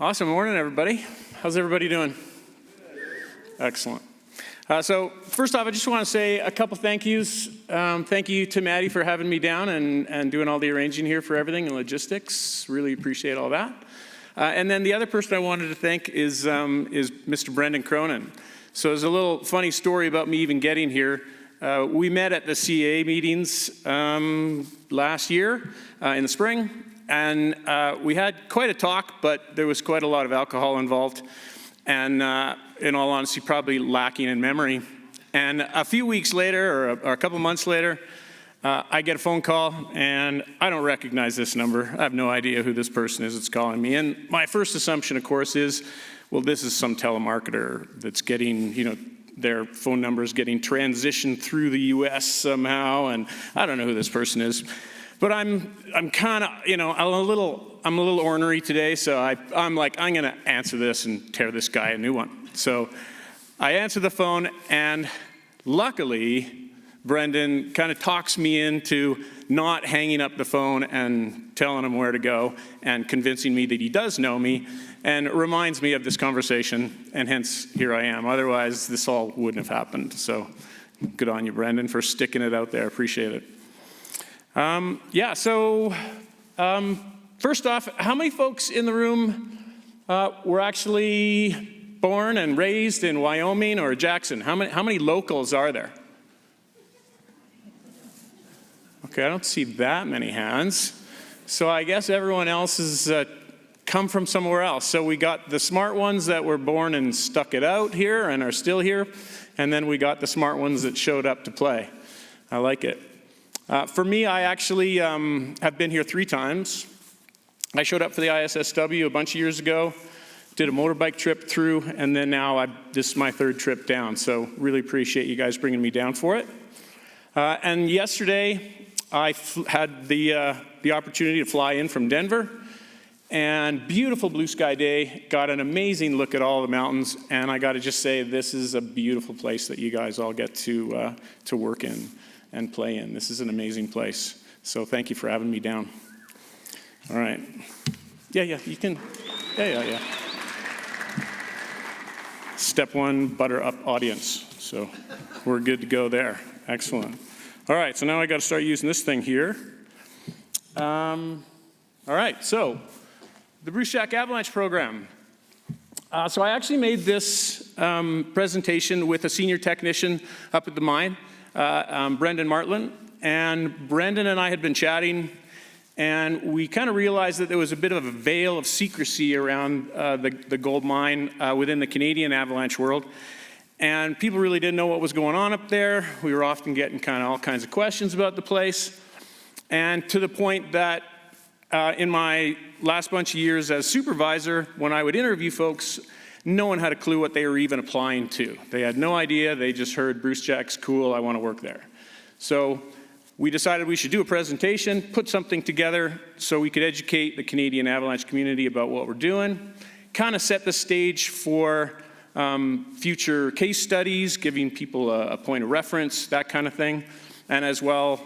Awesome morning, everybody. How's everybody doing? Excellent. So first off, I just want to say a couple thank yous. Thank you to Maddie for having me down and doing all the arranging here for everything and logistics. Really appreciate all that. And then the other person I wanted to thank is Mr. Brendan Cronin. So there's a little funny story about me even getting here. We met at the CA meetings last year in the spring, and we had quite a talk, but there was quite a lot of alcohol involved, and in all honesty, probably lacking in memory. And a few weeks later, or a couple months later, I get a phone call, and I don't recognize this number. I have no idea who this person is that's calling me. And my first assumption, of course, is, well, this is some telemarketer that's getting, their phone number is getting transitioned through the U.S. somehow, and I don't know who this person is. But I'm kind of, I'm a little ornery today, so I'm like, I'm going to answer this and tear this guy a new one. So I answer the phone, and luckily, Brendan kind of talks me into not hanging up the phone and telling him where to go and convincing me that he does know me and reminds me of this conversation, and hence here I am. Otherwise, this all wouldn't have happened. So good on you, Brendan, for sticking it out there. Appreciate it. First off, how many folks in the room were actually born and raised in Wyoming or Jackson? How many locals are there? Okay, I don't see that many hands. So I guess everyone else has come from somewhere else. So we got the smart ones that were born and stuck it out here and are still here. And then we got the smart ones that showed up to play. I like it. For me, I actually have been here 3 times. I showed up for the ISSW a bunch of years ago, did a motorbike trip through, and then now this is my 3rd trip down. So really appreciate you guys bringing me down for it. And yesterday, I had the opportunity to fly in from Denver, and beautiful blue sky day, got an amazing look at all the mountains, and I got to just say, this is a beautiful place that you guys all get to work in and play in. This is an amazing place. So thank you for having me down. All right. Yeah, you can. Yeah. Step 1, butter up audience. So we're good to go there. Excellent. All right, so now I got to start using this thing here. All right, so the Brucejack Avalanche program. So I actually made this presentation with a senior technician up at the mine, Brendan Martland, and Brendan and I had been chatting, and we kind of realized that there was a bit of a veil of secrecy around the gold mine within the Canadian avalanche world, and people really didn't know what was going on up there. We were often getting kind of all kinds of questions about the place, and to the point that in my last bunch of years as supervisor, when I would interview folks, no one had a clue what they were even applying to. They had no idea. They just heard Brucejack's cool, I want to work there. So we decided we should do a presentation, put something together so we could educate the Canadian avalanche community about what we're doing, kind of set the stage for future case studies, giving people a point of reference, that kind of thing. And as well,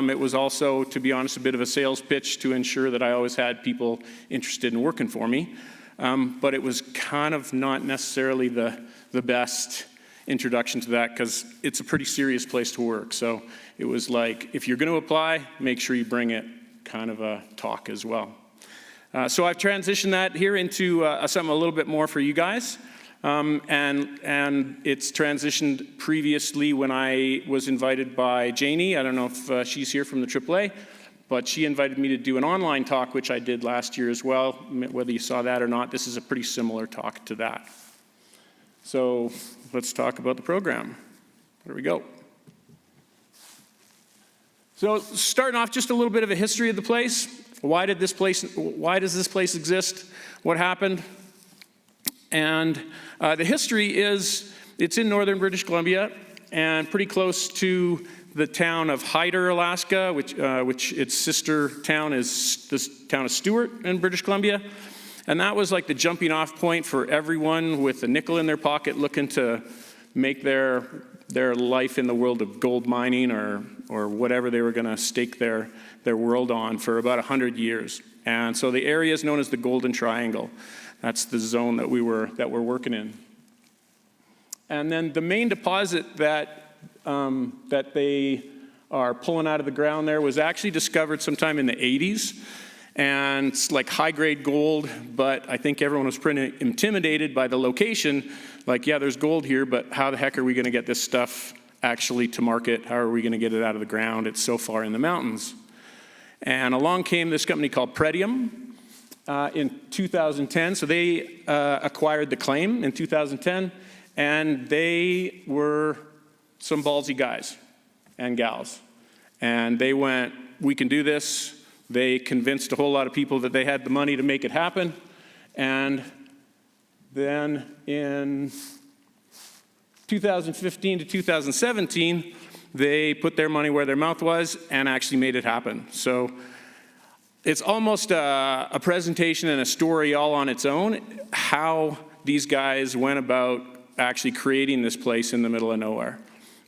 it was also, to be honest, a bit of a sales pitch to ensure that I always had people interested in working for me. But it was kind of not necessarily the best introduction to that, because it's a pretty serious place to work. So it was like, if you're going to apply, make sure you bring it, kind of a talk as well. So I've transitioned that here into something a little bit more for you guys. And it's transitioned previously when I was invited by Janie. I don't know if she's here from the AAA. But she invited me to do an online talk, which I did last year as well. Whether you saw that or not, this is a pretty similar talk to that. So let's talk about the program. There we go. So starting off, just a little bit of a history of the place. Why does this place exist? What happened? And the history is, it's in northern British Columbia and pretty close to the town of Hyder, Alaska, which its sister town is this town of Stewart in British Columbia. And that was like the jumping off point for everyone with a nickel in their pocket looking to make their life in the world of gold mining or whatever they were going to stake their world on for about 100 years. And so the area is known as the Golden Triangle. That's the zone that we're working in. And then the main deposit that they are pulling out of the ground there was actually discovered sometime in the 80s. And it's like high-grade gold, but I think everyone was pretty intimidated by the location. Like, yeah, there's gold here, but how the heck are we going to get this stuff actually to market? How are we going to get it out of the ground? It's so far in the mountains. And along came this company called Pretium in 2010. So they acquired the claim in 2010, and they were some ballsy guys and gals. And they went, we can do this. They convinced a whole lot of people that they had the money to make it happen. And then in 2015 to 2017, they put their money where their mouth was and actually made it happen. So it's almost a presentation and a story all on its own, how these guys went about actually creating this place in the middle of nowhere.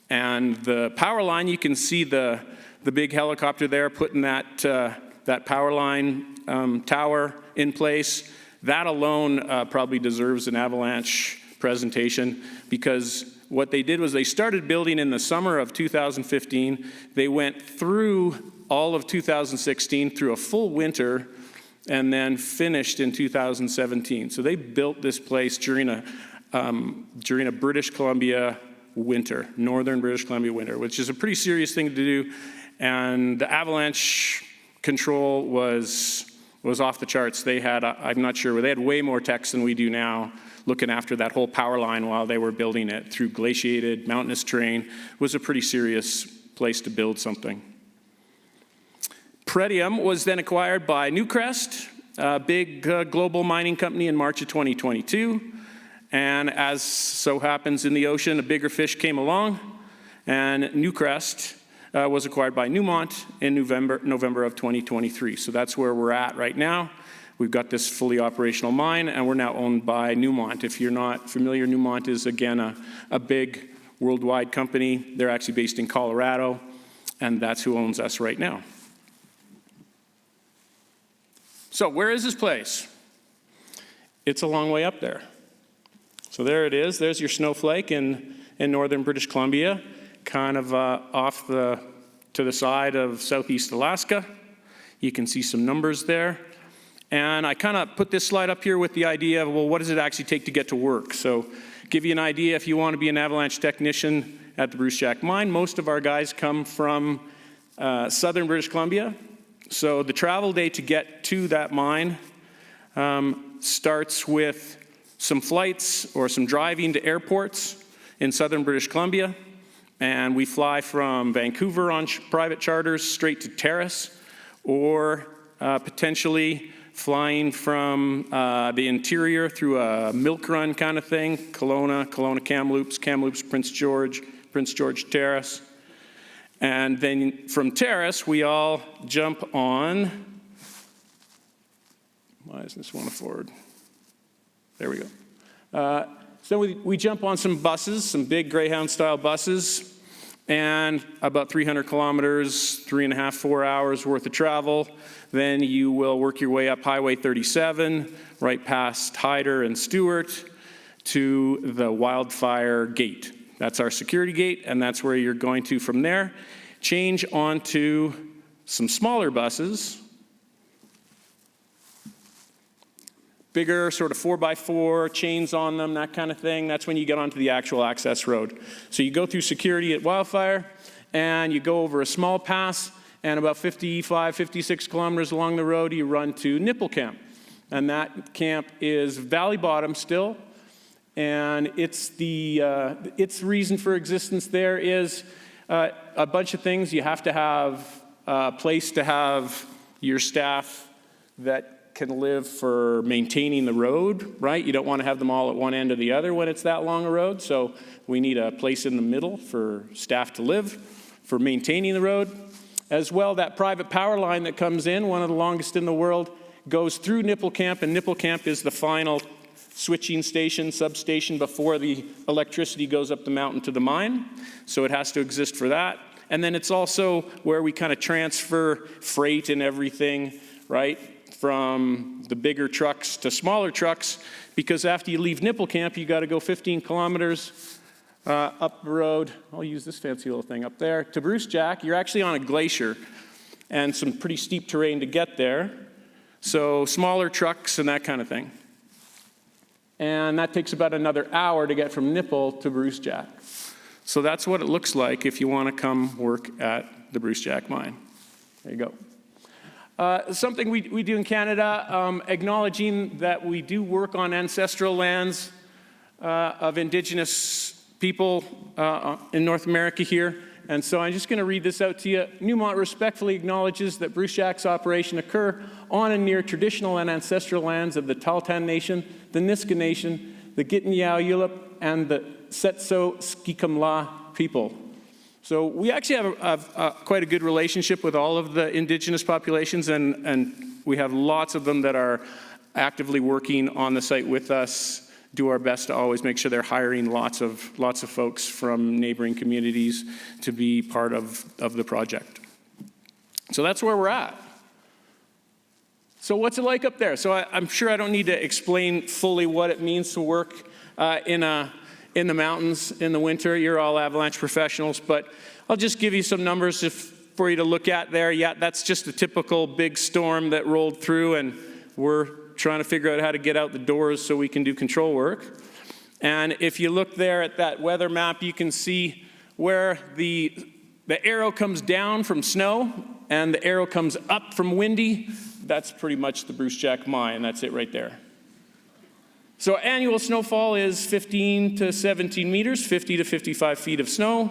And the power line, you can see the big helicopter there putting that power line tower in place. That alone probably deserves an Avalanche presentation, because what they did was they started building in the summer of 2015. They went through all of 2016 through a full winter and then finished in 2017. So they built this place during a British Columbia winter, northern British Columbia winter, which is a pretty serious thing to do. And the avalanche control was off the charts. They had, I'm not sure, they had way more techs than we do now looking after that whole power line while they were building it through glaciated, mountainous terrain. It was a pretty serious place to build something. Pretium was then acquired by Newcrest, a big global mining company, in March of 2022. And as so happens in the ocean, a bigger fish came along, and Newcrest was acquired by Newmont in November of 2023. So that's where we're at right now. We've got this fully operational mine, and we're now owned by Newmont. If you're not familiar, Newmont is, again, a big worldwide company. They're actually based in Colorado, and that's who owns us right now. So where is this place? It's a long way up there. So there it is. There's your snowflake in northern British Columbia, kind of off to the side of southeast Alaska. You can see some numbers there. And I kind of put this slide up here with the idea of, well, what does it actually take to get to work? So give you an idea, if you want to be an avalanche technician at the Brucejack Mine, most of our guys come from southern British Columbia. So the travel day to get to that mine starts with some flights or some driving to airports in southern British Columbia. And we fly from Vancouver on private charters straight to Terrace, or potentially flying from the interior through a milk run kind of thing, Kelowna Kamloops, Prince George Terrace. And then from Terrace, we all jump on, why isn't this one forward? There we go. So we jump on some buses, some big Greyhound-style buses, and about 300 kilometers, 3.5, 4 hours worth of travel. Then you will work your way up Highway 37, right past Hyder and Stewart, to the Wildfire Gate. That's our security gate, and that's where you're going to, from there, change onto some smaller buses, bigger, sort of 4x4, chains on them, that kind of thing. That's when you get onto the actual access road. So you go through security at Wildfire, and you go over a small pass, and about 55, 56 kilometers along the road, you run to Nipple Camp. And that camp is Valley Bottom still, and its reason for existence there is a bunch of things. You have to have a place to have your staff that can live for maintaining the road, right? You don't want to have them all at one end or the other when it's that long a road, so we need a place in the middle for staff to live, for maintaining the road. As well, that private power line that comes in, one of the longest in the world, goes through Nipple Camp, and Nipple Camp is the final switching station, substation, before the electricity goes up the mountain to the mine. So it has to exist for that. And then it's also where we kind of transfer freight and everything, right, from the bigger trucks to smaller trucks, because after you leave Nipple Camp, you got to go 15 kilometers up the road. I'll use this fancy little thing up there to Brucejack. You're actually on a glacier and some pretty steep terrain to get there. So smaller trucks and that kind of thing. And that takes about another hour to get from Nipple to Brucejack. So that's what it looks like if you want to come work at the Brucejack Mine. There you go. Something we do in Canada, acknowledging that we do work on ancestral lands of Indigenous people in North America here. And so I'm just going to read this out to you. Newmont respectfully acknowledges that Brucejack's operation occur on and near traditional and ancestral lands of the Tahltan Nation, the Niska Nation, the Gittin-Yao-Yulip, and the Setso-Skikamla people. So we actually have quite a good relationship with all of the indigenous populations, and we have lots of them that are actively working on the site with us. Do our best to always make sure they're hiring lots of folks from neighboring communities to be part of the project. So that's where we're at. So what's it like up there? So I'm sure I don't need to explain fully what it means to work in the mountains in the winter. You're all avalanche professionals, but I'll just give you some numbers for you to look at there. Yeah, that's just a typical big storm that rolled through, and we're trying to figure out how to get out the doors so we can do control work. And if you look there at that weather map, you can see where the arrow comes down from snow and the arrow comes up from windy. That's pretty much the Brucejack Mine. That's it right there. So annual snowfall is 15 to 17 meters, 50 to 55 feet of snow,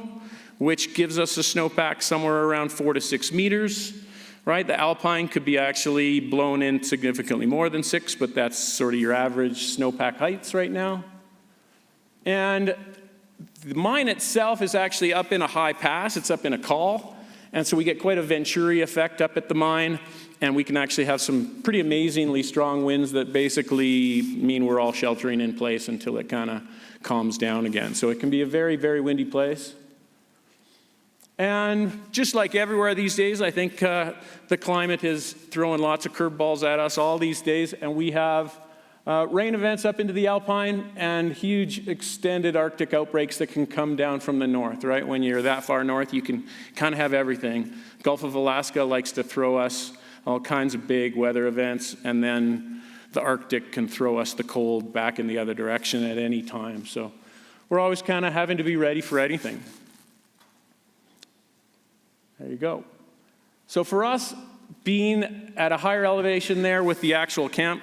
which gives us a snowpack somewhere around 4 to 6 meters. Right, the alpine could be actually blown in significantly more than 6, but that's sort of your average snowpack heights right now. And the mine itself is actually up in a high pass. It's up in a col. And so we get quite a Venturi effect up at the mine. And we can actually have some pretty amazingly strong winds that basically mean we're all sheltering in place until it kind of calms down again. So it can be a very, very windy place. And just like everywhere these days, I think the climate is throwing lots of curveballs at us all these days, and we have rain events up into the Alpine and huge extended Arctic outbreaks that can come down from the north, right? When you're that far north, you can kind of have everything. Gulf of Alaska likes to throw us all kinds of big weather events, and then the Arctic can throw us the cold back in the other direction at any time. So we're always kind of having to be ready for anything. There you go. So for us, being at a higher elevation there with the actual camp,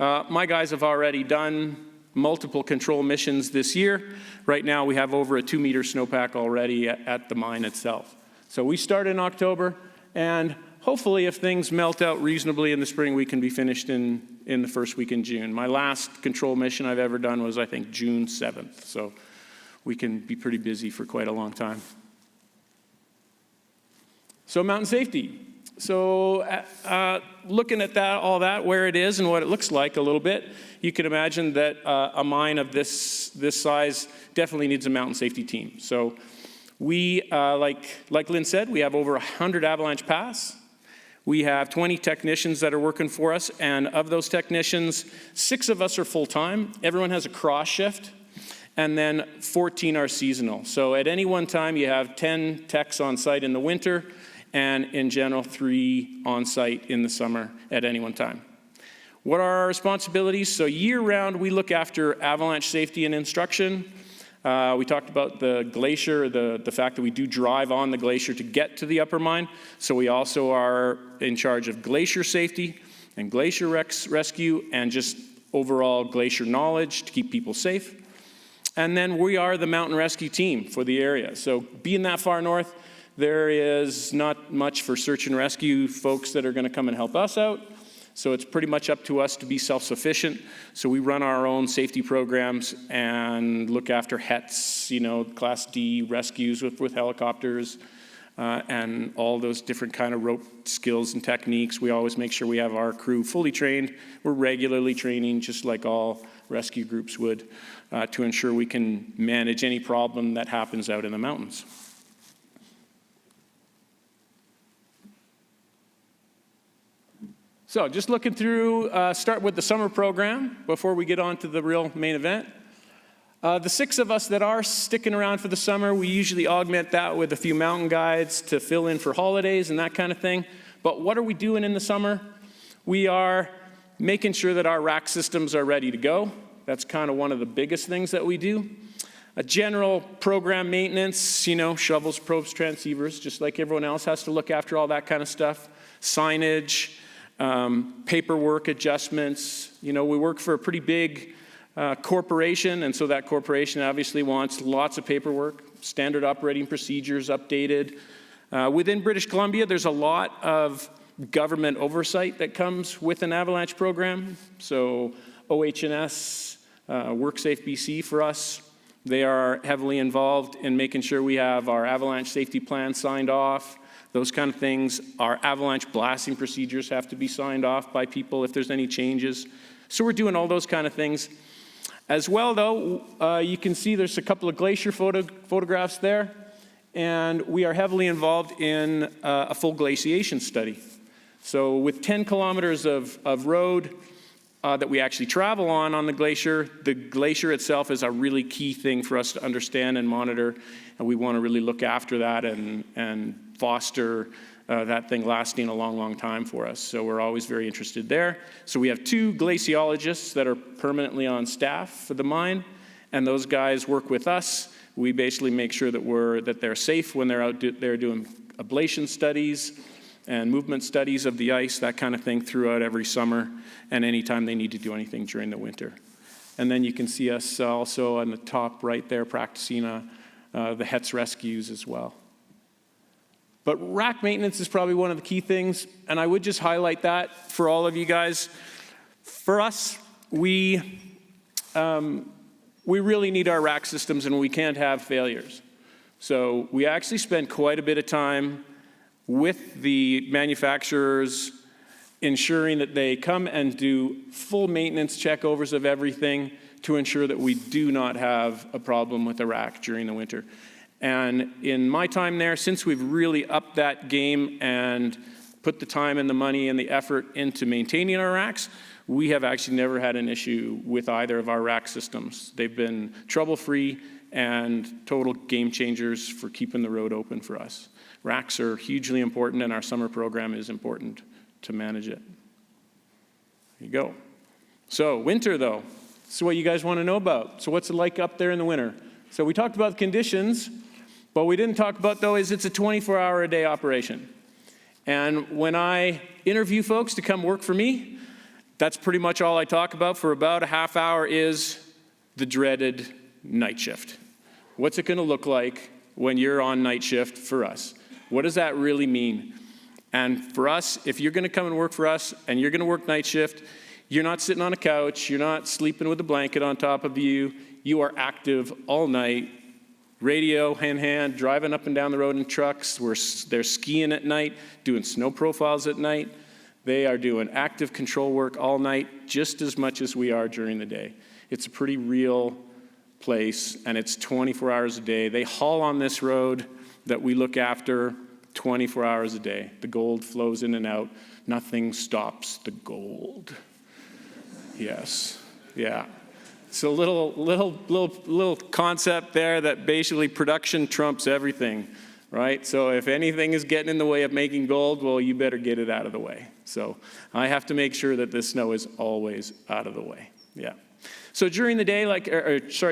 my guys have already done multiple control missions this year. Right now we have over a 2-meter snowpack already at the mine itself. So we start in October, and hopefully if things melt out reasonably in the spring, we can be finished in the first week in June. My last control mission I've ever done was, I think, June 7th. So we can be pretty busy for quite a long time. So mountain safety. So looking at that, all that, where it is and what it looks like a little bit, you can imagine that a mine of this size definitely needs a mountain safety team. So we, like Lynn said, we have over 100 avalanche paths. We have 20 technicians that are working for us, and of those technicians, 6 of us are full-time. Everyone has a cross shift, and then 14 are seasonal. So at any one time, you have 10 techs on site in the winter, and in general, 3 on site in the summer at any one time. What are our responsibilities? So year-round, we look after avalanche safety and instruction. We talked about the glacier, the fact that we do drive on the glacier to get to the upper mine. So we also are in charge of glacier safety and glacier rescue and just overall glacier knowledge to keep people safe. And then we are the mountain rescue team for the area. So being that far north, there is not much for search and rescue folks that are going to come and help us out. So it's pretty much up to us to be self-sufficient. So we run our own safety programs and look after HETs, Class D rescues with helicopters, and all those different kind of rope skills and techniques. We always make sure we have our crew fully trained. We're regularly training, just like all rescue groups would, to ensure we can manage any problem that happens out in the mountains. So just looking through, start with the summer program before we get on to the real main event. The 6 of us that are sticking around for the summer, we usually augment that with a few mountain guides to fill in for holidays and that kind of thing. But what are we doing in the summer? We are making sure that our rack systems are ready to go. That's kind of one of the biggest things that we do. A general program maintenance, you know, shovels, probes, transceivers, just like everyone else has to look after all that kind of stuff. Signage, paperwork adjustments. You know, we work for a pretty big corporation, and so that corporation obviously wants lots of paperwork, standard operating procedures updated. Within British Columbia, there's a lot of government oversight that comes with an avalanche program. So OH&S, WorkSafe BC for us, they are heavily involved in making sure we have our avalanche safety plan signed off, those kind of things. Our avalanche blasting procedures have to be signed off by people if there's any changes. So we're doing all those kind of things. As well, though, you can see there's a couple of glacier photographs there, and we are heavily involved in a full glaciation study. So with 10 kilometers of road that we actually travel on the glacier itself is a really key thing for us to understand and monitor, and we want to really look after that and foster that thing lasting a long, long time for us. So we're always very interested there. So we have 2 glaciologists that are permanently on staff for the mine, and those guys work with us. We basically make sure that they're safe when they're out there doing ablation studies and movement studies of the ice, that kind of thing, throughout every summer and anytime they need to do anything during the winter. And then you can see us also on the top right there practicing the HETS rescues as well. But rack maintenance is probably one of the key things, and I would just highlight that for all of you guys. For us, we really need our rack systems, and we can't have failures. So we actually spend quite a bit of time with the manufacturers ensuring that they come and do full maintenance checkovers of everything to ensure that we do not have a problem with the rack during the winter. And in my time there, since we've really upped that game and put the time and the money and the effort into maintaining our racks, we have actually never had an issue with either of our rack systems. They've been trouble-free and total game changers for keeping the road open for us. Racks are hugely important, and our summer program is important to manage it. There you go. So winter, though. This is what you guys want to know about. So what's it like up there in the winter? So we talked about conditions. What we didn't talk about, though, is it's a 24-hour-a-day operation. And when I interview folks to come work for me, that's pretty much all I talk about for about a half hour is the dreaded night shift. What's it going to look like when you're on night shift for us? What does that really mean? And for us, if you're going to come and work for us and you're going to work night shift, you're not sitting on a couch, you're not sleeping with a blanket on top of you, you are active all night, radio in hand, driving up and down the road in trucks. They're skiing at night, doing snow profiles at night. They are doing active control work all night, just as much as we are during the day. It's a pretty real place, and it's 24 hours a day. They haul on this road that we look after 24 hours a day. The gold flows in and out. Nothing stops the gold. Yes, yeah. It's a little concept there that basically production trumps everything, right? So if anything is getting in the way of making gold, well, you better get it out of the way. So I have to make sure that this snow is always out of the way, yeah. So during the day,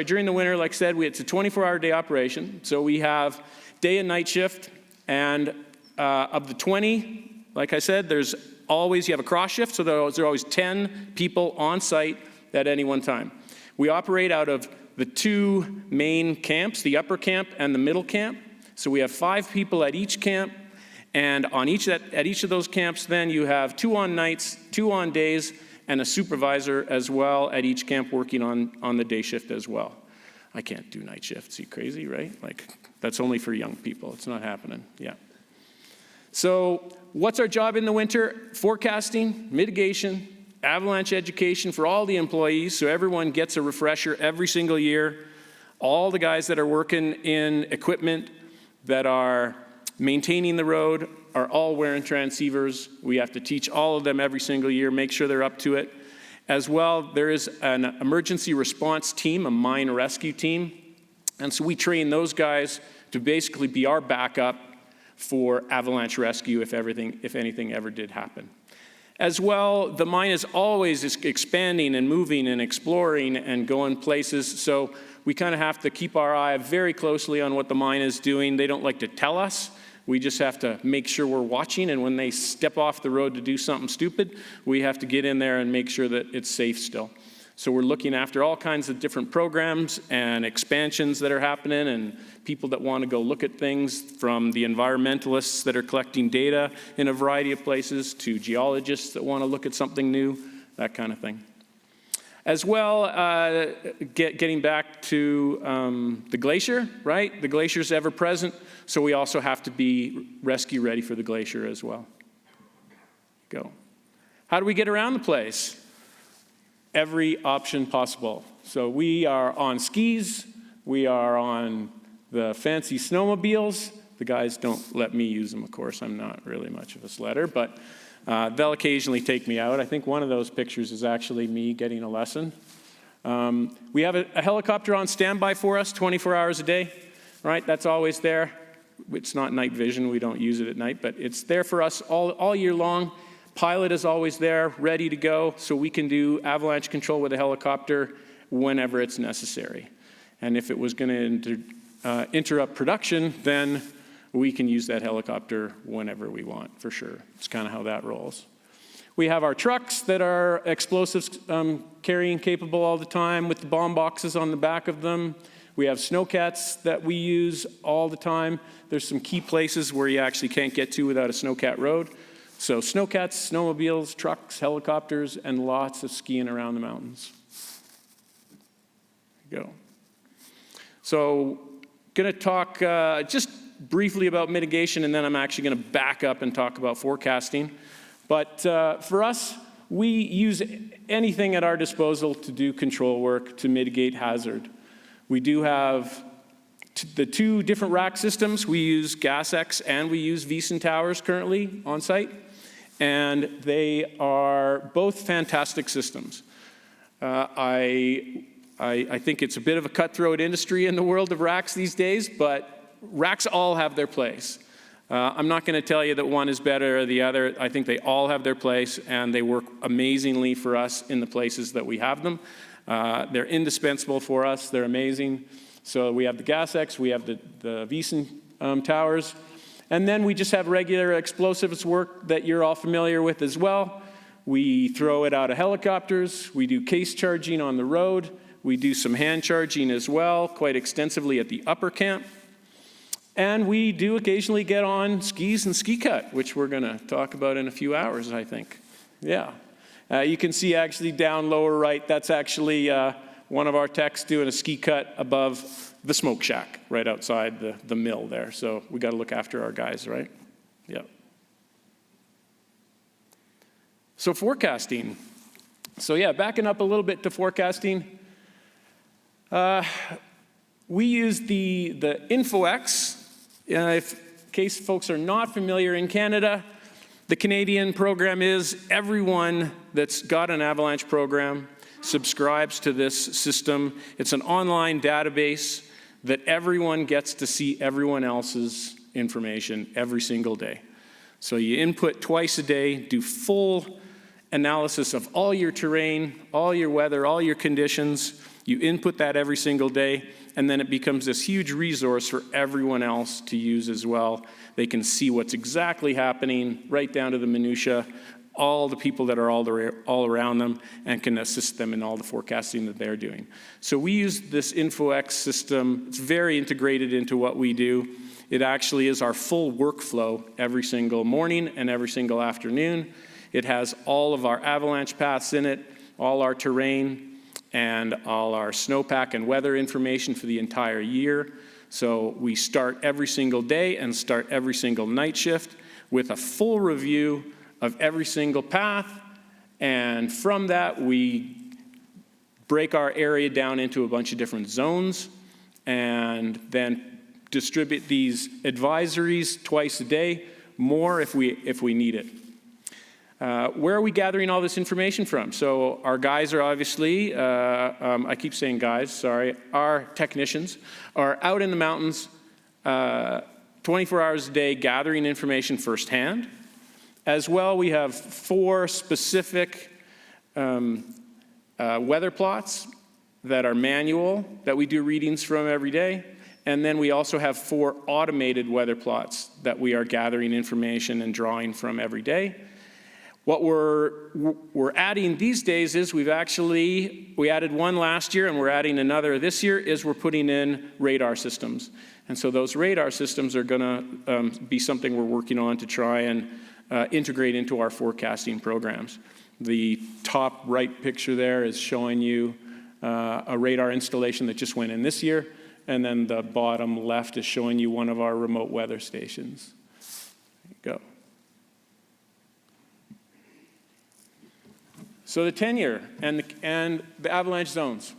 during the winter, like I said, it's a 24-hour day operation. So we have day and night shift, and of the 20, like I said, you have a cross shift, so there are always 10 people on site at any one time. We operate out of the 2 main camps, the upper camp and the middle camp. So we have 5 people at each camp, and at each of those camps, then you have 2 on nights, 2 on days, and a supervisor as well at each camp working on the day shift as well. I can't do night shifts. You crazy, right? Like, that's only for young people. It's not happening, yeah. So what's our job in the winter? Forecasting, mitigation, avalanche education for all the employees, so everyone gets a refresher every single year. All the guys that are working in equipment that are maintaining the road are all wearing transceivers. We have to teach all of them every single year, make sure they're up to it. As well, there is an emergency response team, a mine rescue team. And so we train those guys to basically be our backup for avalanche rescue if anything ever did happen. As well, the mine is always expanding and moving and exploring and going places, so we kind of have to keep our eye very closely on what the mine is doing. They don't like to tell us. We just have to make sure we're watching, and when they step off the road to do something stupid, we have to get in there and make sure that it's safe still. So we're looking after all kinds of different programs and expansions that are happening, and people that want to go look at things, from the environmentalists that are collecting data in a variety of places to geologists that want to look at something new, that kind of thing. As well, getting back to the glacier, right? The glacier's ever present, so we also have to be rescue ready for the glacier as well. Go. How do we get around the place? Every option possible. So we are on skis, we are on the fancy snowmobiles. The guys don't let me use them, of course. I'm not really much of a sledder, but they'll occasionally take me out. I think one of those pictures is actually me getting a lesson. We have a helicopter on standby for us 24 hours a day, right? That's always there. It's not night vision, we don't use it at night, but it's there for us all year long. Pilot is always there, ready to go, so we can do avalanche control with a helicopter whenever it's necessary. And if it was going to interrupt production, then we can use that helicopter whenever we want, for sure. It's kind of how that rolls. We have our trucks that are explosives carrying capable all the time with the bomb boxes on the back of them. We have snowcats that we use all the time. There's some key places where you actually can't get to without a snowcat road. So snowcats, snowmobiles, trucks, helicopters, and lots of skiing around the mountains. There you go. So going to talk just briefly about mitigation, and then I'm actually going to back up and talk about forecasting. But for us, we use anything at our disposal to do control work to mitigate hazard. We do have the two different rack systems. We use GasX and we use VESON towers currently on site. And they are both fantastic systems. I think it's a bit of a cutthroat industry in the world of racks these days, but racks all have their place. I'm not going to tell you that one is better or the other. I think they all have their place, and they work amazingly for us in the places that we have them. They're indispensable for us. They're amazing. So we have the GasX, we have the VESON towers. And then we just have regular explosives work that you're all familiar with as well. We throw it out of helicopters. We do case charging on the road. We do some hand charging as well, quite extensively at the upper camp. And we do occasionally get on skis and ski cut, which we're going to talk about in a few hours, I think. Yeah. You can see actually down lower right, that's actually one of our techs doing a ski cut above the smoke shack right outside the mill there. So we got to look after our guys, right? Yeah. So forecasting. So yeah, backing up a little bit to forecasting. We use the InfoX. In case folks are not familiar, in Canada, the Canadian program is everyone that's got an avalanche program subscribes to this system. It's an online database that everyone gets to see everyone else's information every single day. So you input twice a day, do full analysis of all your terrain, all your weather, all your conditions. You input that every single day, and then it becomes this huge resource for everyone else to use as well. They can see what's exactly happening, right down to the minutia, all the people that are all around them, and can assist them in all the forecasting that they're doing. So we use this InfoX system. It's very integrated into what we do. It actually is our full workflow every single morning and every single afternoon. It has all of our avalanche paths in it, all our terrain, and all our snowpack and weather information for the entire year. So we start every single day and start every single night shift with a full review of every single path, and from that we break our area down into a bunch of different zones and then distribute these advisories twice a day, more if we need it. Where are we gathering all this information from? So our guys are obviously, I keep saying guys, sorry, our technicians are out in the mountains 24 hours a day gathering information firsthand. As well, we have 4 specific weather plots that are manual, that we do readings from every day. And then we also have 4 automated weather plots that we are gathering information and drawing from every day. What we're adding these days is we added one last year and we're adding another this year, is we're putting in radar systems. And so those radar systems are gonna be something we're working on to try and integrate into our forecasting programs. The top right picture there is showing you a radar installation that just went in this year, and then the bottom left is showing you one of our remote weather stations. There you go. So the tenure and the avalanche zones.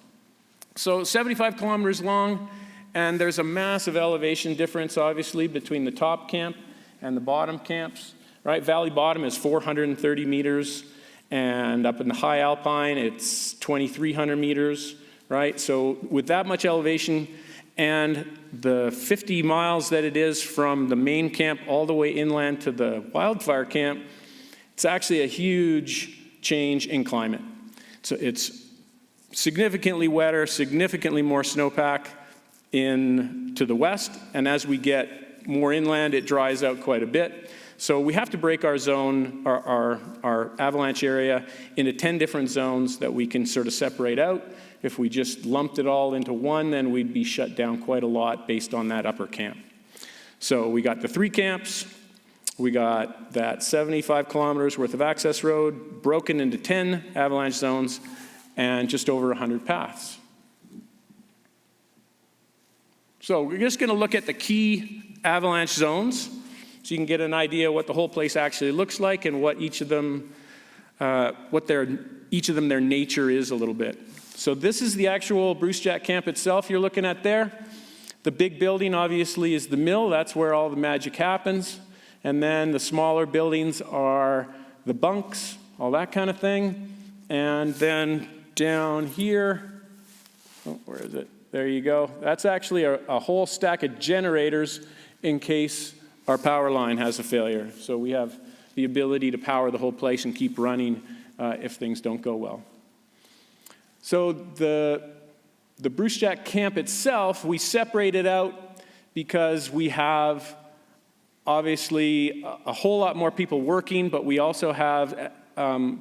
So 75 kilometers long, and there's a massive elevation difference, obviously, between the top camp and the bottom camps. Right, Valley Bottom is 430 meters, and up in the high alpine, it's 2,300 meters, right? So with that much elevation and the 50 miles that it is from the main camp all the way inland to the wildfire camp, it's actually a huge change in climate. So it's significantly wetter, significantly more snowpack to the west, and as we get more inland, it dries out quite a bit. So we have to break our zone, our avalanche area, into 10 different zones that we can sort of separate out. If we just lumped it all into one, then we'd be shut down quite a lot based on that upper camp. So we got the 3 camps, we got that 75 kilometers worth of access road broken into 10 avalanche zones and just over 100 paths. So we're just gonna look at the key avalanche zones, so you can get an idea what the whole place actually looks like and what each of them, their nature is a little bit. So this is the actual Brucejack camp itself you're looking at there. The big building obviously is the mill. That's where all the magic happens. And then the smaller buildings are the bunks, all that kind of thing. And then down here, oh, where is it? There you go. That's actually a whole stack of generators in case our power line has a failure. So we have the ability to power the whole place and keep running if things don't go well. So the Brucejack camp itself, we separated out because we have obviously a whole lot more people working, but we also have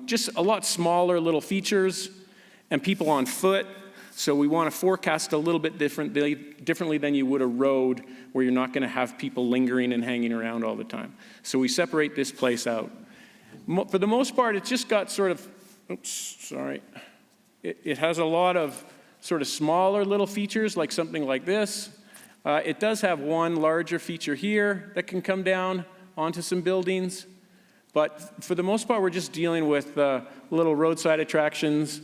just a lot smaller little features and people on foot. So we want to forecast a little bit differently than you would a road where you're not going to have people lingering and hanging around all the time. So we separate this place out. For the most part, it's just got sort of, it has a lot of sort of smaller little features like something like this. It does have one larger feature here that can come down onto some buildings. But for the most part, we're just dealing with little roadside attractions,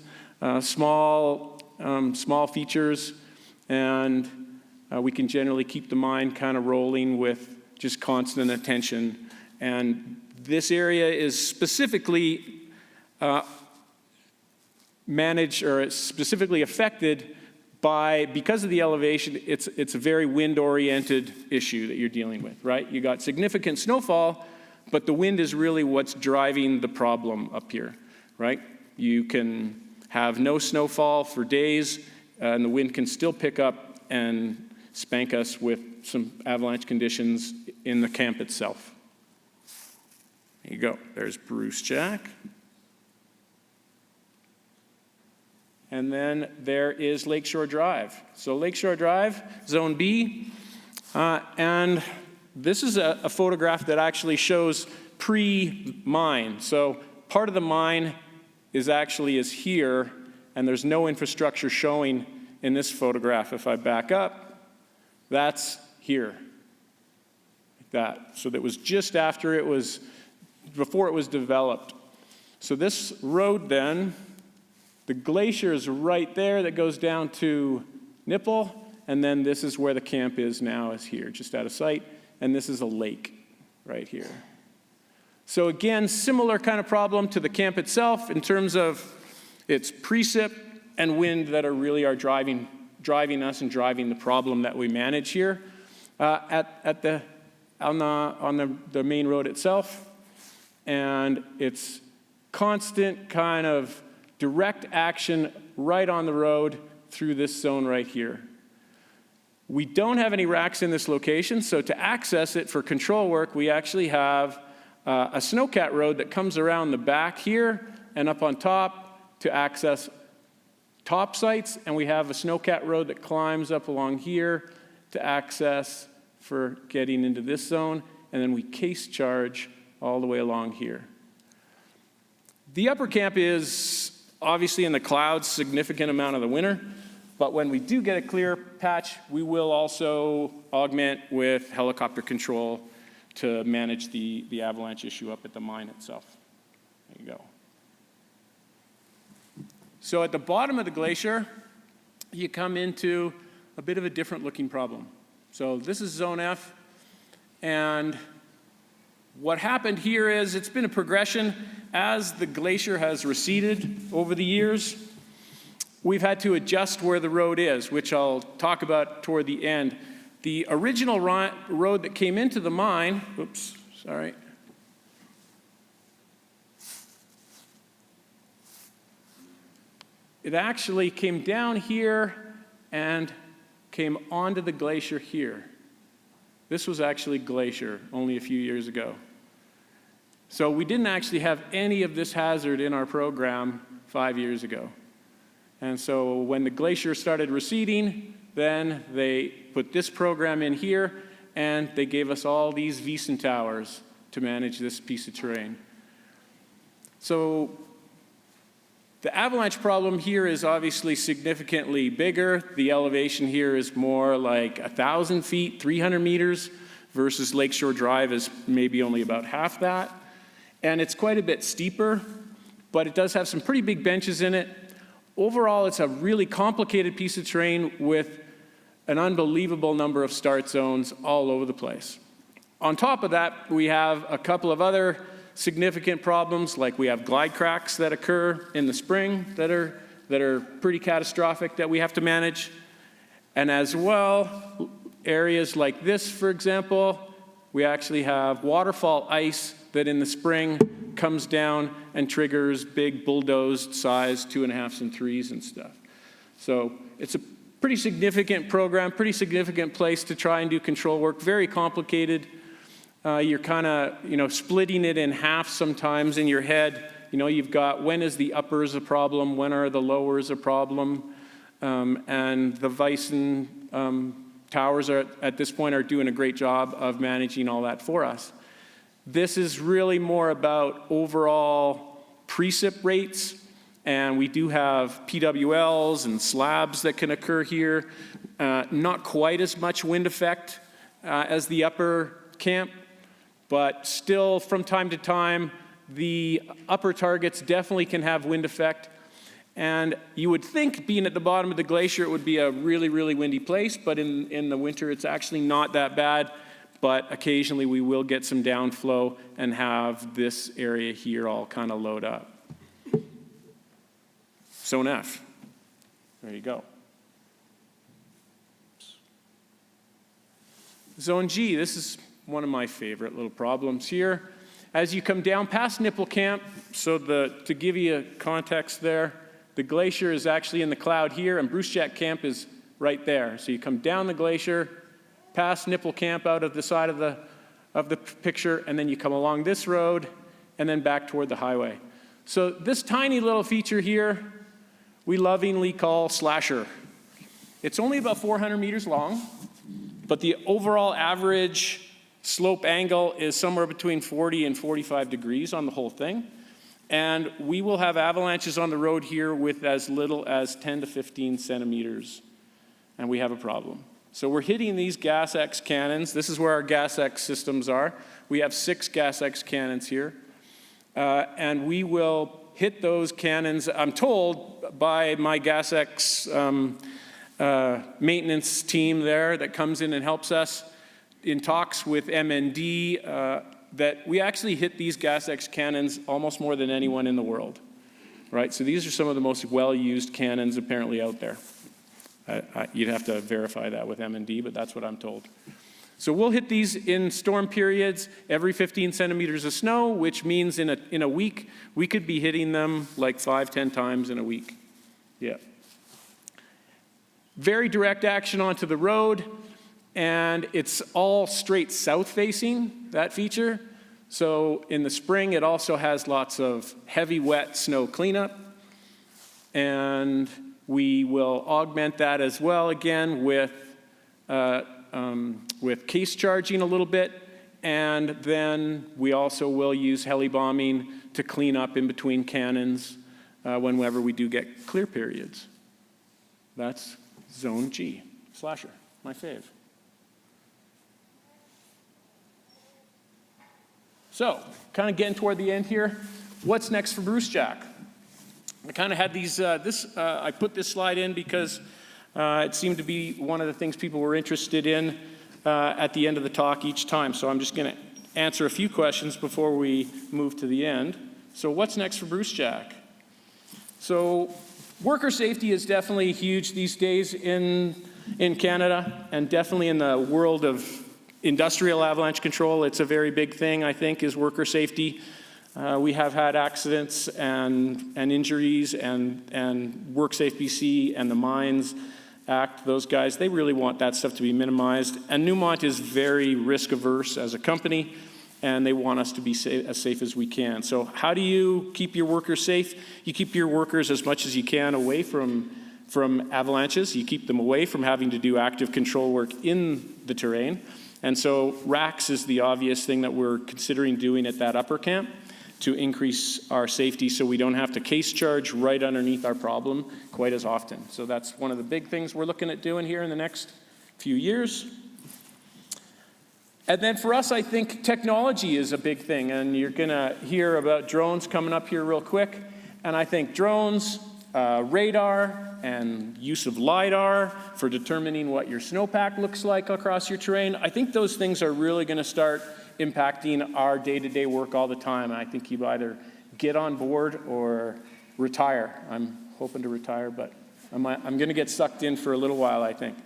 small features, and we can generally keep the mine kind of rolling with just constant attention. And this area is specifically managed, or it's specifically affected because of the elevation. It's a very wind-oriented issue that you're dealing with, right? You got significant snowfall, but the wind is really what's driving the problem up here, right? You can have no snowfall for days, and the wind can still pick up and spank us with some avalanche conditions in the camp itself. There you go. There's Brucejack. And then there is Lakeshore Drive. So Lakeshore Drive, Zone B, and this is a photograph that actually shows pre-mine. So part of the mine is here, and there's no infrastructure showing in this photograph. If I back up, that's here, like that. So that was just after before it was developed. So this road then, the glacier is right there that goes down to Nipple, and then this is where the camp is now, is here, just out of sight, and this is a lake. right here. So again, similar kind of problem to the camp itself in terms of its precip and wind that really are driving us and driving the problem that we manage here on the main road itself. And it's constant kind of direct action right on the road through this zone right here. We don't have any racks in this location, so to access it for control work, we actually have a snowcat road that comes around the back here and up on top to access top sites, and we have a snowcat road that climbs up along here to access for getting into this zone, and then we case charge all the way along here. The upper camp is obviously in the clouds significant amount of the winter, but when we do get a clear patch, we will also augment with helicopter control to manage the avalanche issue up at the mine itself. There you go. So at the bottom of the glacier, you come into a bit of a different looking problem. So this is zone F, and what happened here is it's been a progression as the glacier has receded over the years. We've had to adjust where the road is, which I'll talk about toward the end. The original road that came into the mine, oops, sorry. It actually came down here and came onto the glacier here. This was actually glacier only a few years ago. So we didn't actually have any of this hazard in our program 5 years ago. And so when the glacier started receding, then they put this program in here, and they gave us all these Wiesen towers to manage this piece of terrain. So the avalanche problem here is obviously significantly bigger. The elevation here is more like 1,000 feet, 300 meters, versus Lakeshore Drive is maybe only about half that. And it's quite a bit steeper, but it does have some pretty big benches in it. Overall, it's a really complicated piece of terrain with an unbelievable number of start zones all over the place. On top of that, we have a couple of other significant problems, like we have glide cracks that occur in the spring that are pretty catastrophic that we have to manage. And as well, areas like this, for example, we actually have waterfall ice that in the spring comes down and triggers big bulldozed size 2.5s and 3s and stuff. So it's a pretty significant program, pretty significant place to try and do control work, very complicated. You're kind of, splitting it in half sometimes in your head. You've got when is the uppers a problem, when are the lowers a problem, and the WYSAW towers at this point are doing a great job of managing all that for us. This is really more about overall precip rates, and we do have PWLs and slabs that can occur here. Not quite as much wind effect as the upper camp, but still from time to time, the upper targets definitely can have wind effect. And you would think being at the bottom of the glacier, it would be a really, really windy place, but in the winter, it's actually not that bad. But occasionally we will get some downflow and have this area here all kind of load up. Zone F. There you go. Zone G, this is one of my favorite little problems here. As you come down past Nipple Camp, so to give you a context there, the glacier is actually in the cloud here, and Brucejack Camp is right there. So you come down the glacier, past Nipple Camp out of the side of the picture, and then you come along this road, and then back toward the highway. So this tiny little feature here, we lovingly call Slasher. It's only about 400 meters long, but the overall average slope angle is somewhere between 40 and 45 degrees on the whole thing. And we will have avalanches on the road here with as little as 10 to 15 centimeters, and we have a problem. So we're hitting these Gas-X cannons. This is where our Gas-X systems are. We have 6 Gas-X cannons here. And we will hit those cannons, I'm told, by my Gas-X maintenance team there that comes in and helps us in talks with MND that we actually hit these gas X cannons almost more than anyone in the world, right? So these are some of the most well-used cannons apparently out there. You'd have to verify that with M&D, but that's what I'm told. So we'll hit these in storm periods every 15 centimeters of snow, which means in a week, we could be hitting them like 5-10 times in a week. Yeah. Very direct action onto the road, and it's all straight south facing, that feature. So in the spring, it also has lots of heavy, wet snow cleanup. And we will augment that as well again with case charging a little bit. And then we also will use heli bombing to clean up in between cannons whenever we do get clear periods. That's Zone G. Slasher, my fave. So, kind of getting toward the end here. What's next for Brucejack? I kind of had these, I put this slide in because it seemed to be one of the things people were interested in at the end of the talk each time. So I'm just going to answer a few questions before we move to the end. So what's next for Brucejack? So worker safety is definitely huge these days in Canada, and definitely in the world of industrial avalanche control. It's a very big thing, I think, is worker safety. We have had accidents and injuries, and WorkSafe BC and the Mines Act, those guys, they really want that stuff to be minimized. And Newmont is very risk averse as a company, and they want us to be as safe as we can. So how do you keep your workers safe? You keep your workers as much as you can away from avalanches. You keep them away from having to do active control work in the terrain. And so racks is the obvious thing that we're considering doing at that upper camp to increase our safety so we don't have to case charge right underneath our problem quite as often. So that's one of the big things we're looking at doing here in the next few years. And then for us, I think technology is a big thing, and you're gonna hear about drones coming up here real quick. And I think drones, radar, and use of LiDAR for determining what your snowpack looks like across your terrain, I think those things are really gonna start impacting our day-to-day work all the time. And I think you either get on board or retire. I'm hoping to retire, but I'm gonna get sucked in for a little while, I think.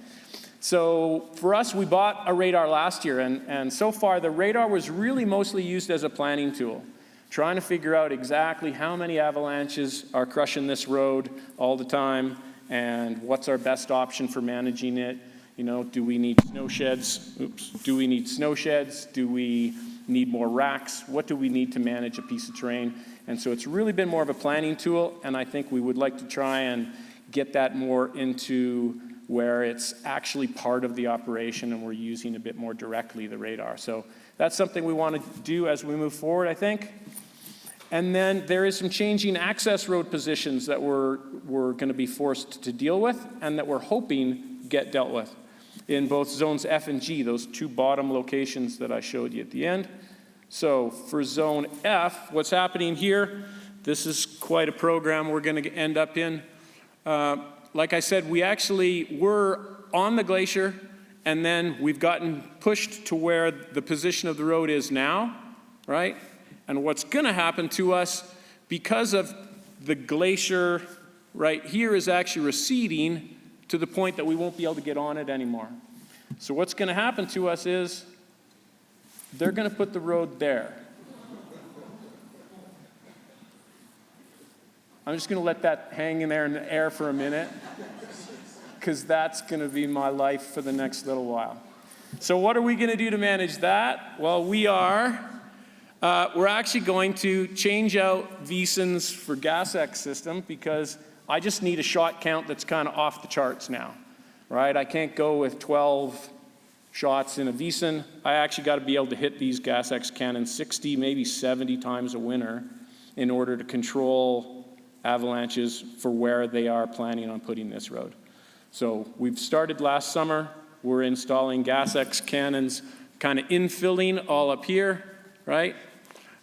So for us, we bought a radar last year, and so far the radar was really mostly used as a planning tool, trying to figure out exactly how many avalanches are crushing this road all the time, and what's our best option for managing it. You know, do we need snow sheds? Do we need snow sheds? Do we need more racks? What do we need to manage a piece of terrain? And so it's really been more of a planning tool, and I think we would like to try and get that more into where it's actually part of the operation and we're using a bit more directly the radar. So that's something we want to do as we move forward, I think. And then there is some changing access road positions that we're going to be forced to deal with, and that we're hoping get dealt with in both zones F and G, those two bottom locations that I showed you at the end. So for zone F, what's happening here, this is quite a program we're going to end up in. Like I said, we actually were on the glacier, and then we've gotten pushed to where the position of the road is now, right? And what's going to happen to us, because of the glacier right here is actually receding to the point that we won't be able to get on it anymore. So what's going to happen to us is they're going to put the road there. I'm just going to let that hang in there in the air for a minute, because that's going to be my life for the next little while. So what are we going to do to manage that? Well, we're actually going to change out VSONs for GasX system, because I just need a shot count that's kind of off the charts now, right? I can't go with 12 shots in a VSON. I actually got to be able to hit these GasX cannons 60, maybe 70 times a winter in order to control avalanches for where they are planning on putting this road. So we've started last summer. We're installing GasX cannons, kind of infilling all up here, right?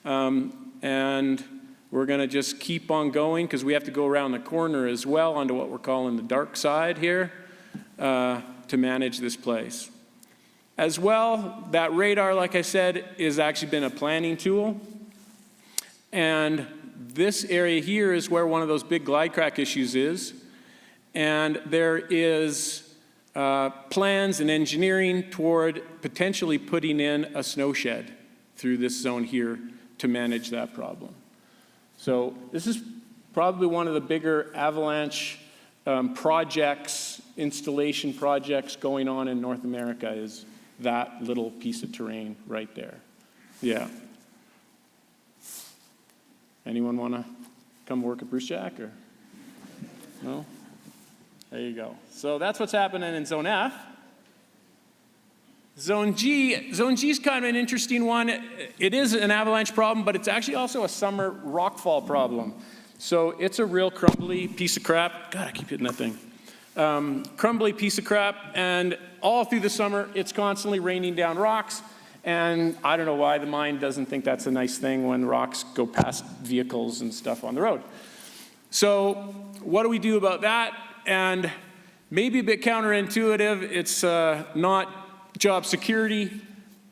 And we're going to just keep on going, because we have to go around the corner as well onto what we're calling the dark side here to manage this place. As well, that radar, like I said, has actually been a planning tool. And this area here is where one of those big glide crack issues is. And there is plans and engineering toward potentially putting in a snow shed through this zone here to manage that problem. So this is probably one of the bigger avalanche projects, installation projects going on in North America, is that little piece of terrain right there. Yeah. Anyone want to come work at Brucejack, or no? There you go. So that's what's happening in Zone F. Zone G is kind of an interesting one. It is an avalanche problem, but it's actually also a summer rockfall problem. So it's a real crumbly piece of crap. God, I keep hitting that thing. Crumbly piece of crap, and all through the summer, it's constantly raining down rocks. And I don't know why the mine doesn't think that's a nice thing when rocks go past vehicles and stuff on the road. So what do we do about that? And maybe a bit counterintuitive, it's not job security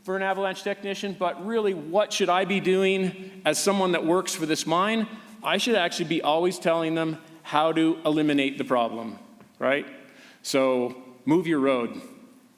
for an avalanche technician, but really what should I be doing as someone that works for this mine? I should actually be always telling them how to eliminate the problem, right? So move your road.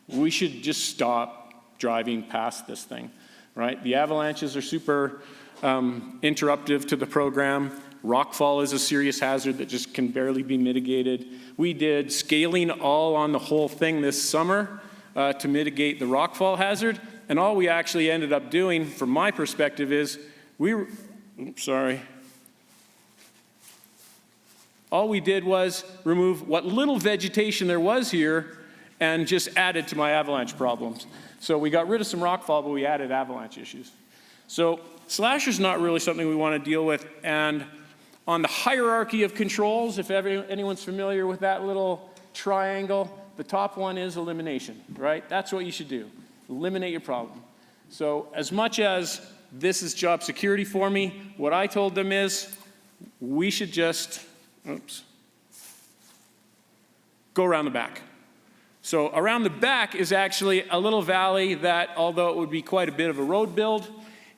We should just stop driving past this thing, right? The avalanches are super interruptive to the program. Rockfall is a serious hazard that just can barely be mitigated. We did scaling all on the whole thing this summer to mitigate the rockfall hazard, and all we actually ended up doing, from my perspective, is all we did was remove what little vegetation there was here and just added to my avalanche problems. So we got rid of some rockfall, but we added avalanche issues. So slasher's not really something we want to deal with. And on the hierarchy of controls, if anyone's familiar with that little triangle, the top one is elimination, right? That's what you should do. Eliminate your problem. So as much as this is job security for me, what I told them is we should just, go around the back. So around the back is actually a little valley that, although it would be quite a bit of a road build,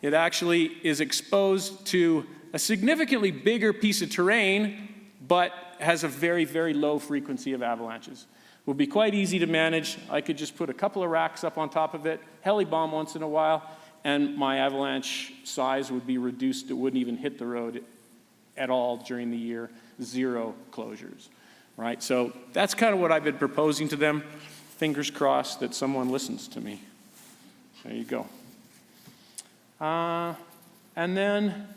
it actually is exposed to a significantly bigger piece of terrain, but has a very, very low frequency of avalanches. Will be quite easy to manage. I could just put a couple of racks up on top of it, heli bomb once in a while, and my avalanche size would be reduced. It wouldn't even hit the road at all during the year. 0 closures. Right, so that's kind of what I've been proposing to them. Fingers crossed that someone listens to me. There you go. And then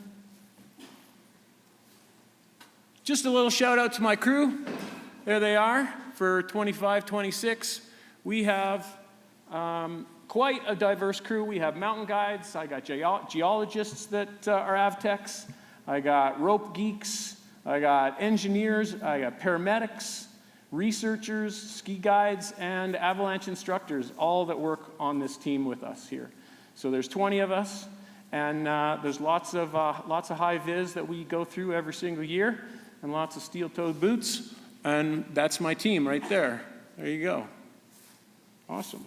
just a little shout out to my crew. There they are for 25, 26. We have quite a diverse crew. We have mountain guides. I got geologists that are AvTechs. I got rope geeks. I got engineers, I got paramedics, researchers, ski guides, and avalanche instructors, all that work on this team with us here. So there's 20 of us, and there's lots of high vis that we go through every single year, and lots of steel-toed boots, and that's my team right there. There you go. Awesome.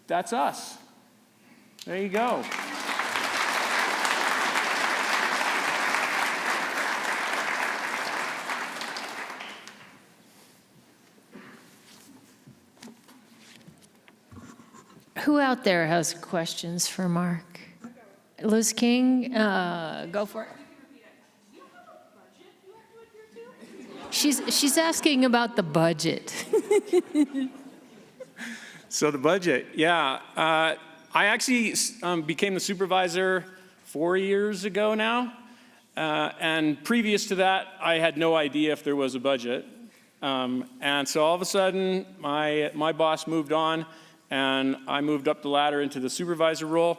That's us. There you go. Who out there has questions for Mark? Liz King, go for it. She's asking about the budget. So the budget, yeah. I actually became the supervisor 4 years ago now. And previous to that, I had no idea if there was a budget. And so all of a sudden, my boss moved on, and I moved up the ladder into the supervisor role,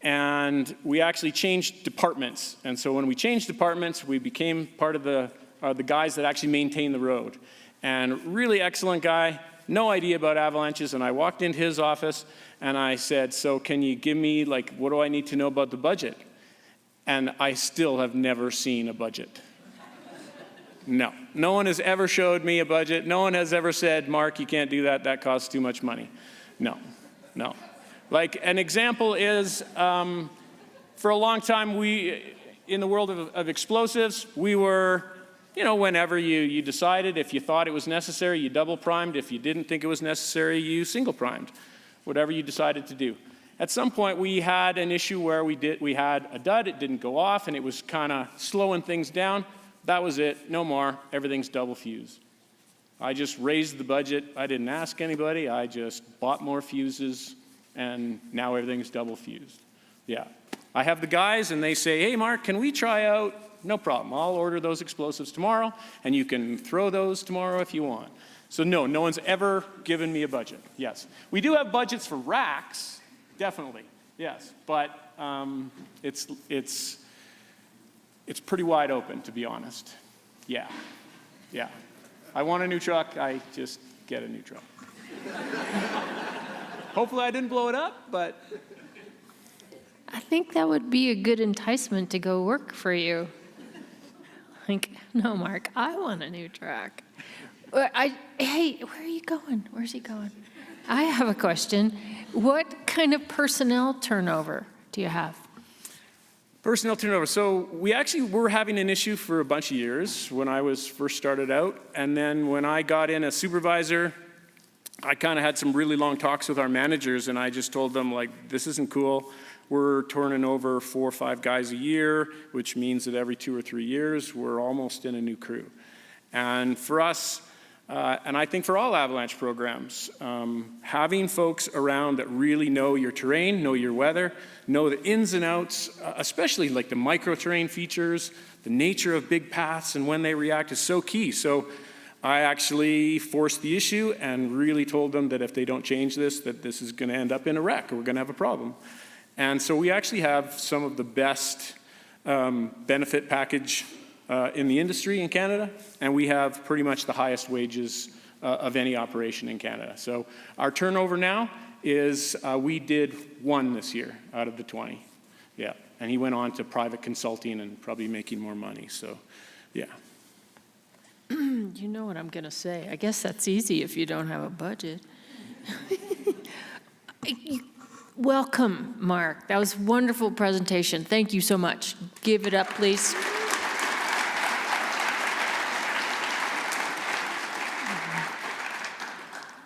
and we actually changed departments. And so when we changed departments, we became part of the guys that actually maintain the road. And really excellent guy, no idea about avalanches, and I walked into his office, and I said, so can you give me, like, what do I need to know about the budget? And I still have never seen a budget. No. No one has ever showed me a budget. No one has ever said, Mark, you can't do that. That costs too much money. No. No. Like an example is, for a long time, in the world of explosives, we were, whenever you decided, if you thought it was necessary, you double primed. If you didn't think it was necessary, you single primed, whatever you decided to do. At some point, we had an issue where we had a dud, it didn't go off, and it was kind of slowing things down. That was it, no more, everything's double fused. I just raised the budget, I didn't ask anybody, I just bought more fuses, and now everything's double fused. Yeah. I have the guys, and they say, hey, Mark, can we try out? No problem, I'll order those explosives tomorrow, and you can throw those tomorrow if you want. So no one's ever given me a budget, yes. We do have budgets for racks, definitely, yes, but it's pretty wide open, to be honest. Yeah. I want a new truck, I just get a new truck. Hopefully I didn't blow it up, but. I think that would be a good enticement to go work for you. Like, no, Mark, I want a new truck. Hey, where are you going? Where's he going? I have a question. What kind of personnel turnover do you have? Personnel turnover. So we actually were having an issue for a bunch of years when I was first started out. And then when I got in as supervisor, I kind of had some really long talks with our managers, and I just told them, like, this isn't cool. We're turning over 4 or 5 guys a year, which means that every 2 or 3 years, we're almost in a new crew. And for us, and I think for all avalanche programs, having folks around that really know your terrain, know your weather, know the ins and outs, especially like the micro-terrain features, the nature of big paths and when they react is so key. So I actually forced the issue and really told them that if they don't change this, that this is going to end up in a wreck or we're going to have a problem. And so we actually have some of the best benefit package in the industry in Canada, and we have pretty much the highest wages of any operation in Canada. So our turnover now is, we did 1 this year out of the 20. Yeah, and he went on to private consulting and probably making more money, so yeah. You know what I'm going to say. I guess that's easy if you don't have a budget. Welcome, Mark. That was a wonderful presentation. Thank you so much. Give it up, please.